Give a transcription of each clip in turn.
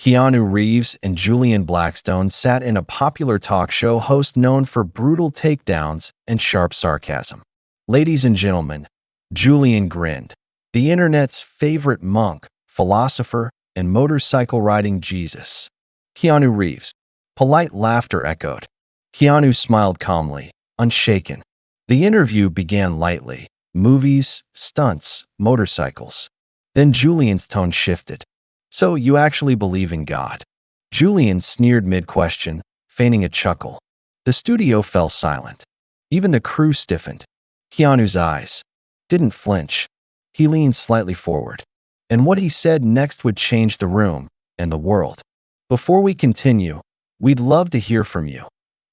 Keanu Reeves and Julian Blackstone sat in a popular talk show host known for brutal takedowns and sharp sarcasm. Ladies and gentlemen, Julian grinned. The internet's favorite monk, philosopher, and motorcycle-riding Jesus. Keanu Reeves. Polite laughter echoed. Keanu smiled calmly, unshaken. The interview began lightly. Movies, stunts, motorcycles. Then Julian's tone shifted. So you actually believe in God? Julian sneered mid-question, feigning a chuckle. The studio fell silent. Even the crew stiffened. Keanu's eyes didn't flinch. He leaned slightly forward. And what he said next would change the room and the world. Before we continue, we'd love to hear from you.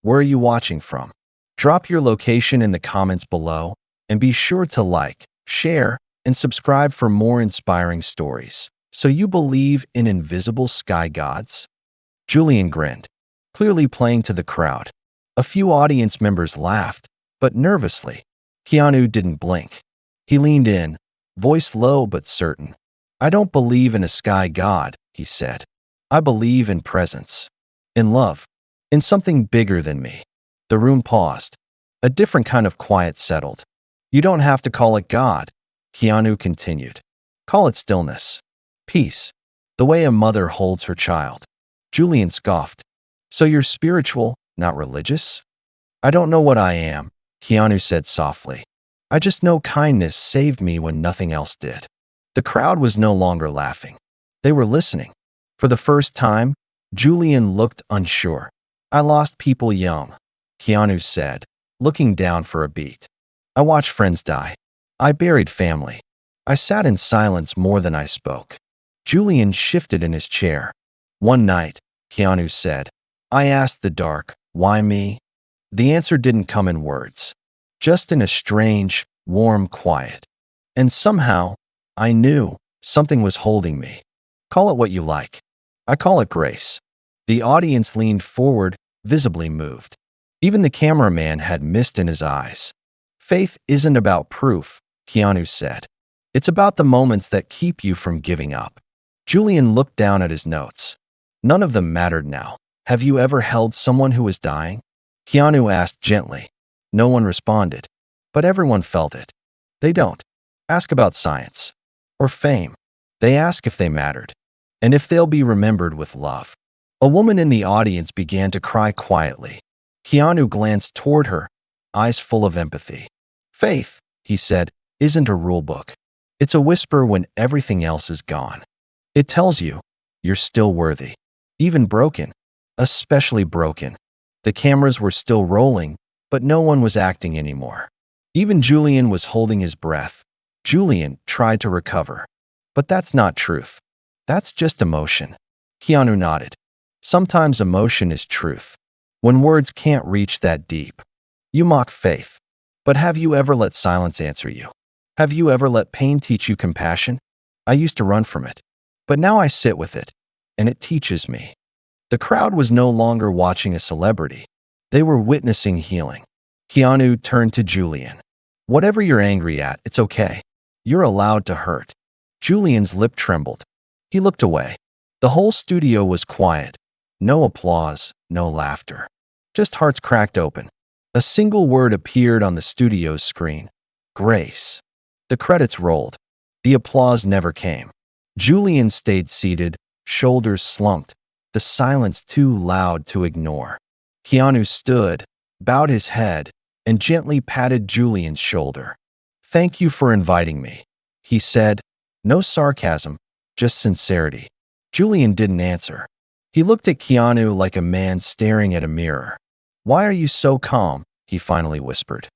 Where are you watching from? Drop your location in the comments below, and be sure to like, share, and subscribe for more inspiring stories. So you believe in invisible sky gods? Julian grinned, clearly playing to the crowd. A few audience members laughed, but nervously. Keanu didn't blink. He leaned in, voice low but certain. I don't believe in a sky god, he said. I believe in presence, in love, in something bigger than me. The room paused. A different kind of quiet settled. You don't have to call it God, Keanu continued. Call it stillness. Peace. The way a mother holds her child. Julian scoffed. So you're spiritual, not religious? I don't know what I am, Keanu said softly. I just know kindness saved me when nothing else did. The crowd was no longer laughing. They were listening. For the first time, Julian looked unsure. I lost people young, Keanu said, looking down for a beat. I watched friends die. I buried family. I sat in silence more than I spoke. Julian shifted in his chair. One night, Keanu said, I asked the dark, why me? The answer didn't come in words, just in a strange, warm quiet. And somehow, I knew something was holding me. Call it what you like. I call it grace. The audience leaned forward, visibly moved. Even the cameraman had mist in his eyes. Faith isn't about proof, Keanu said. It's about the moments that keep you from giving up. Julian looked down at his notes. None of them mattered now. Have you ever held someone who was dying? Keanu asked gently. No one responded, but everyone felt it. They don't ask about science or fame. They ask if they mattered and if they'll be remembered with love. A woman in the audience began to cry quietly. Keanu glanced toward her, eyes full of empathy. Faith, he said, isn't a rule book. It's a whisper when everything else is gone. It tells you you're still worthy, even broken, especially broken. The cameras were still rolling, but no one was acting anymore. Even Julian was holding his breath. Julian tried to recover. But that's not truth. That's just emotion. Keanu nodded. Sometimes emotion is truth. When words can't reach that deep. You mock faith. But have you ever let silence answer you? Have you ever let pain teach you compassion? I used to run from it. But now I sit with it, and it teaches me. The crowd was no longer watching a celebrity. They were witnessing healing. Keanu turned to Julian. Whatever you're angry at, it's okay. You're allowed to hurt. Julian's lip trembled. He looked away. The whole studio was quiet. No applause, no laughter. Just hearts cracked open. A single word appeared on the studio's screen. Grace. The credits rolled. The applause never came. Julian stayed seated, shoulders slumped, the silence too loud to ignore. Keanu stood, bowed his head, and gently patted Julian's shoulder. Thank you for inviting me, he said. No sarcasm, just sincerity. Julian didn't answer. He looked at Keanu like a man staring at a mirror. Why are you so calm? He finally whispered.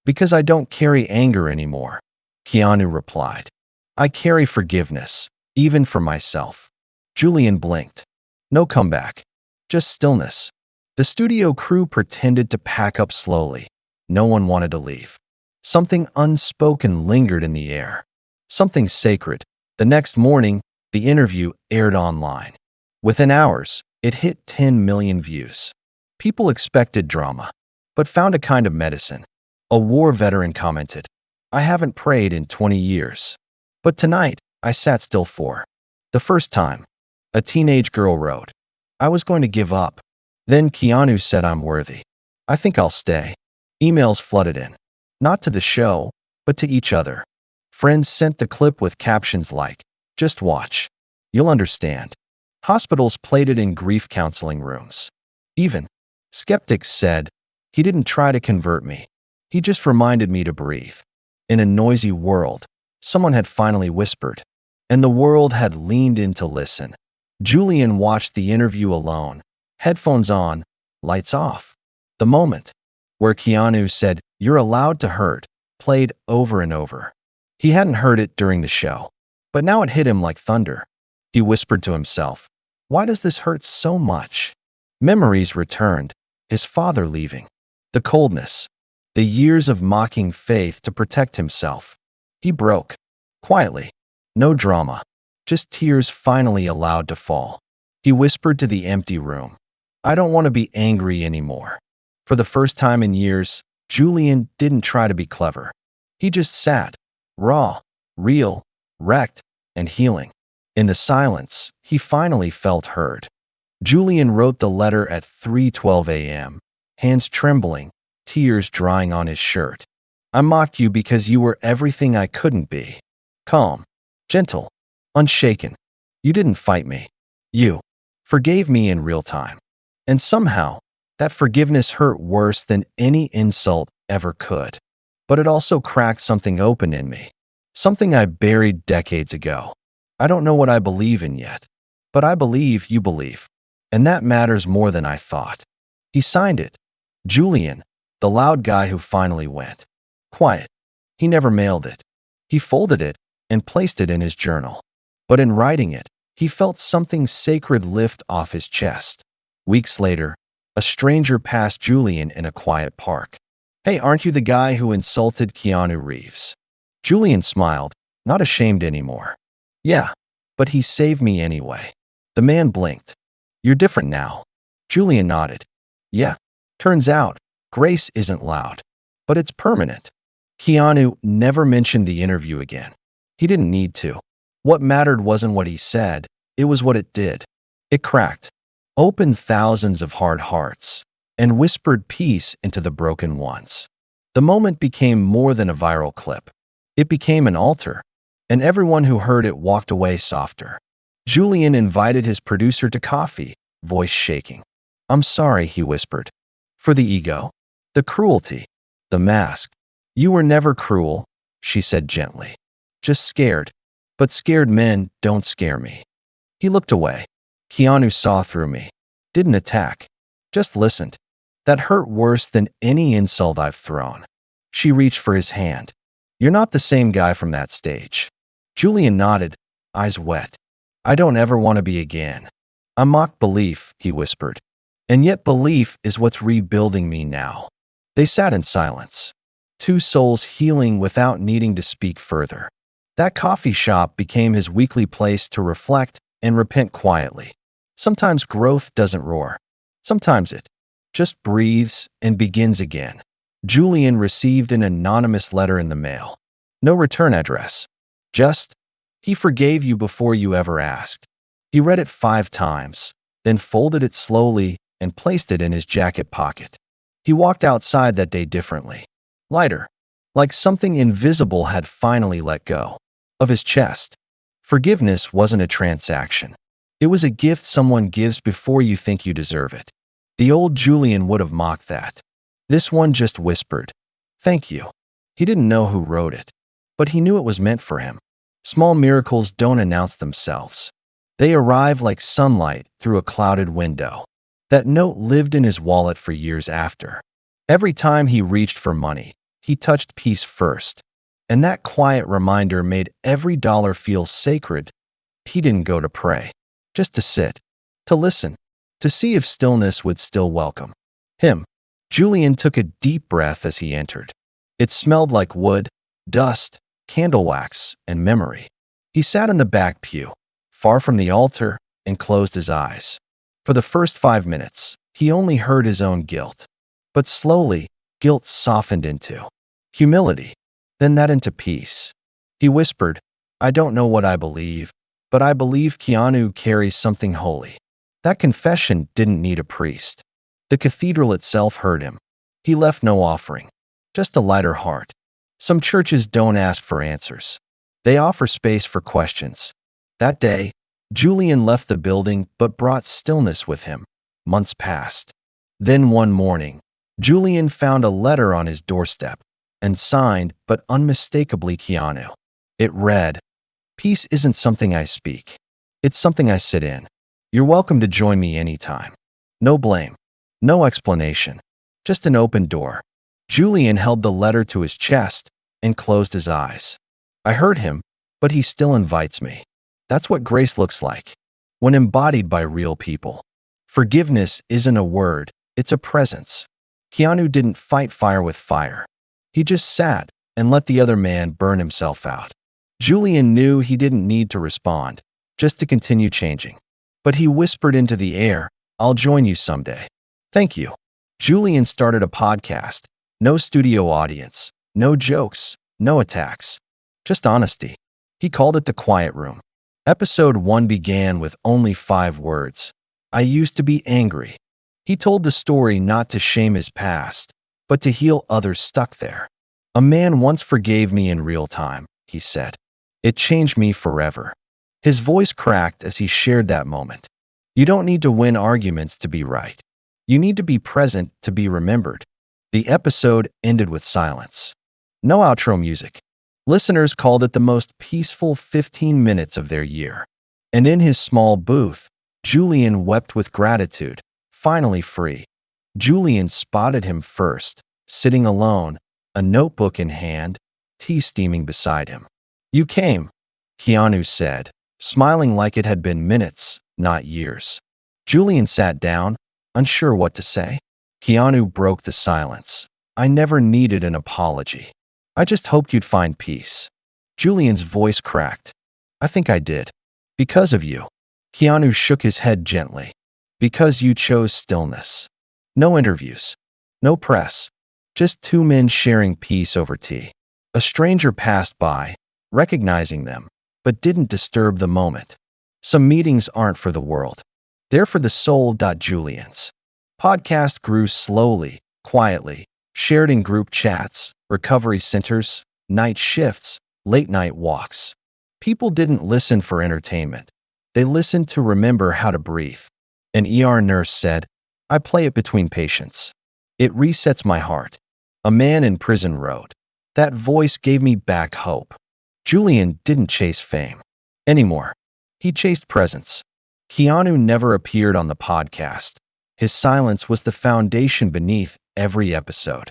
Because I don't carry anger anymore, Keanu replied. I carry forgiveness, even for myself. Julian blinked. No comeback, just stillness. The studio crew pretended to pack up slowly. No one wanted to leave. Something unspoken lingered in the air. Something sacred. The next morning, the interview aired online. Within hours, it hit 10 million views. People expected drama, but found a kind of medicine. A war veteran commented, I haven't prayed in 20 years. But tonight, I sat still for the first time. A teenage girl wrote, I was going to give up. Then Keanu said I'm worthy. I think I'll stay. Emails flooded in. Not to the show, but to each other. Friends sent the clip with captions like, just watch. You'll understand. Hospitals played it in grief counseling rooms. Even skeptics said, he didn't try to convert me. He just reminded me to breathe. In a noisy world, someone had finally whispered, and the world had leaned in to listen. Julian watched the interview alone, headphones on, lights off. The moment where Keanu said, you're allowed to hurt, played over and over. He hadn't heard it during the show, but now it hit him like thunder. He whispered to himself, why does this hurt so much? Memories returned, his father leaving, the coldness, the years of mocking faith to protect himself. He broke, quietly, no drama, just tears finally allowed to fall. He whispered to the empty room, I don't want to be angry anymore. For the first time in years, Julian didn't try to be clever. He just sat, raw, real, wrecked, and healing. In the silence, he finally felt heard. Julian wrote the letter at 3:12 a.m., hands trembling, tears drying on his shirt. I mocked you because you were everything I couldn't be. Calm, gentle, unshaken. You didn't fight me. You forgave me in real time. And somehow, that forgiveness hurt worse than any insult ever could. But it also cracked something open in me. Something I buried decades ago. I don't know what I believe in yet. But I believe you believe. And that matters more than I thought. He signed it. Julian, the loud guy who finally went quiet. He never mailed it. He folded it and placed it in his journal. But in writing it, he felt something sacred lift off his chest. Weeks later, a stranger passed Julian in a quiet park. Hey, aren't you the guy who insulted Keanu Reeves? Julian smiled, not ashamed anymore. Yeah, but he saved me anyway. The man blinked. You're different now. Julian nodded. Yeah, turns out, grace isn't loud, but it's permanent. Keanu never mentioned the interview again. He didn't need to. What mattered wasn't what he said, it was what it did. It cracked, opened thousands of hard hearts, and whispered peace into the broken ones. The moment became more than a viral clip. It became an altar, and everyone who heard it walked away softer. Julian invited his producer to coffee, voice shaking. I'm sorry, he whispered. For the ego, the cruelty, the mask. You were never cruel, she said gently. Just scared. But scared men don't scare me. He looked away. Keanu saw through me. Didn't attack. Just listened. That hurt worse than any insult I've thrown. She reached for his hand. You're not the same guy from that stage. Julian nodded, eyes wet. I don't ever want to be again. I mocked belief, he whispered. And yet belief is what's rebuilding me now. They sat in silence. Two souls healing without needing to speak further. That coffee shop became his weekly place to reflect and repent quietly. Sometimes growth doesn't roar. Sometimes it just breathes and begins again. Julian received an anonymous letter in the mail. No return address. Just, he forgave you before you ever asked. He read it 5 times, then folded it slowly and placed it in his jacket pocket. He walked outside that day differently. Lighter. Like something invisible had finally let go of his chest. Forgiveness wasn't a transaction. It was a gift someone gives before you think you deserve it. The old Julian would have mocked that. This one just whispered, thank you. He didn't know who wrote it, but he knew it was meant for him. Small miracles don't announce themselves. They arrive like sunlight through a clouded window. That note lived in his wallet for years after. Every time he reached for money, he touched peace first. And that quiet reminder made every dollar feel sacred. He didn't go to pray, just to sit, to listen, to see if stillness would still welcome him. Julian took a deep breath as he entered. It smelled like wood, dust, candle wax, and memory. He sat in the back pew, far from the altar, and closed his eyes. For the first 5 minutes, he only heard his own guilt. But slowly, guilt softened into humility, then that into peace. He whispered, I don't know what I believe, but I believe Keanu carries something holy. That confession didn't need a priest. The cathedral itself heard him. He left no offering, just a lighter heart. Some churches don't ask for answers. They offer space for questions. That day, Julian left the building but brought stillness with him. Months passed. Then one morning, Julian found a letter on his doorstep, and signed but unmistakably Keanu. It read, "Peace isn't something I speak. It's something I sit in. You're welcome to join me anytime. No blame. No explanation. Just an open door." Julian held the letter to his chest and closed his eyes. I heard him, but he still invites me. That's what grace looks like, when embodied by real people. Forgiveness isn't a word, it's a presence. Keanu didn't fight fire with fire. He just sat and let the other man burn himself out. Julian knew he didn't need to respond, just to continue changing. But he whispered into the air, "I'll join you someday." Thank you. Julian started a podcast. No studio audience, no jokes, no attacks, just honesty. He called it The Quiet Room. Episode 1 began with only 5 words. I used to be angry. He told the story not to shame his past, but to heal others stuck there. A man once forgave me in real time, he said. It changed me forever. His voice cracked as he shared that moment. You don't need to win arguments to be right. You need to be present to be remembered. The episode ended with silence. No outro music. Listeners called it the most peaceful 15 minutes of their year. And in his small booth, Julian wept with gratitude, finally free. Julian spotted him first, sitting alone, a notebook in hand, tea steaming beside him. You came, Keanu said, smiling like it had been minutes, not years. Julian sat down, unsure what to say. Keanu broke the silence. I never needed an apology. I just hoped you'd find peace. Julian's voice cracked. I think I did. Because of you. Keanu shook his head gently. Because you chose stillness. No interviews. No press. Just 2 men sharing peace over tea. A stranger passed by, recognizing them, but didn't disturb the moment. Some meetings aren't for the world. They're for the soul. Julian's podcast grew slowly, quietly, shared in group chats, recovery centers, night shifts, late-night walks. People didn't listen for entertainment. They listened to remember how to breathe. An ER nurse said, I play it between patients. It resets my heart. A man in prison wrote. That voice gave me back hope. Julian didn't chase fame anymore. He chased presence. Keanu never appeared on the podcast. His silence was the foundation beneath every episode.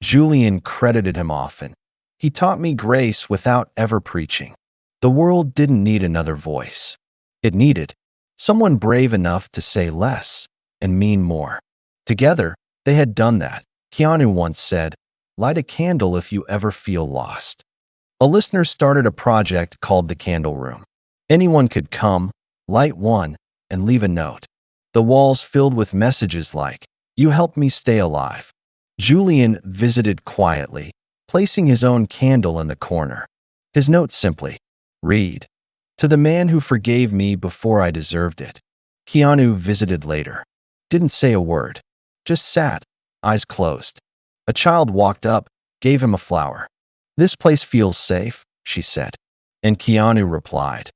Julian credited him often. He taught me grace without ever preaching. The world didn't need another voice. It needed someone brave enough to say less and mean more. Together, they had done that. Keanu once said, light a candle if you ever feel lost. A listener started a project called The Candle Room. Anyone could come, light one, and leave a note. The walls filled with messages like, you helped me stay alive. Julian visited quietly, placing his own candle in the corner. His note simply, read. To the man who forgave me before I deserved it. Keanu visited later. Didn't say a word. Just sat, eyes closed. A child walked up, gave him a flower. This place feels safe, she said. And Keanu replied,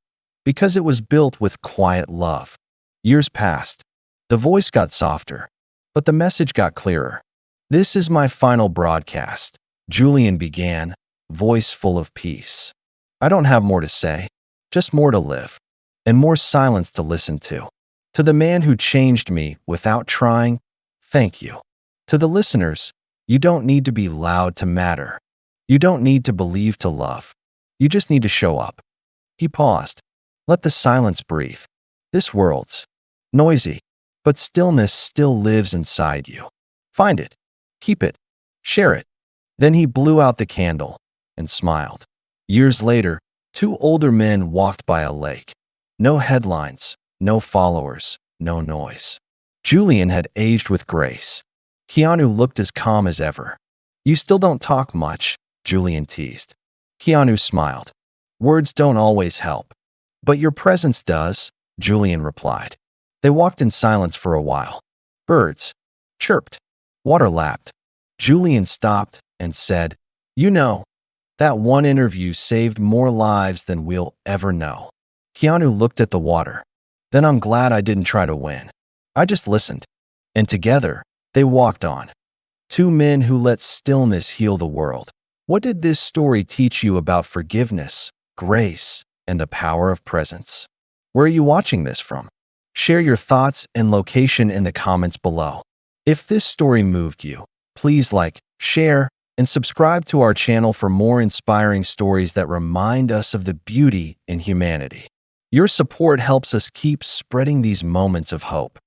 because it was built with quiet love. Years passed. The voice got softer, but the message got clearer. This is my final broadcast, Julian began, voice full of peace. I don't have more to say, just more to live, and more silence to listen to. To the man who changed me without trying, thank you. To the listeners, you don't need to be loud to matter. You don't need to believe to love. You just need to show up. He paused. Let the silence breathe. This world's noisy, but stillness still lives inside you. Find it. Keep it. Share it. Then he blew out the candle and smiled. Years later, 2 older men walked by a lake. No headlines, no followers, no noise. Julian had aged with grace. Keanu looked as calm as ever. You still don't talk much, Julian teased. Keanu smiled. Words don't always help. But your presence does, Julian replied. They walked in silence for a while. Birds chirped. Water lapped. Julian stopped and said, "You know, that one interview saved more lives than we'll ever know." Keanu looked at the water. "Then I'm glad I didn't try to win. I just listened." And together, they walked on. Two men who let stillness heal the world. What did this story teach you about forgiveness, grace, and the power of presence? Where are you watching this from? Share your thoughts and location in the comments below. If this story moved you, please like, share, and subscribe to our channel for more inspiring stories that remind us of the beauty in humanity. Your support helps us keep spreading these moments of hope.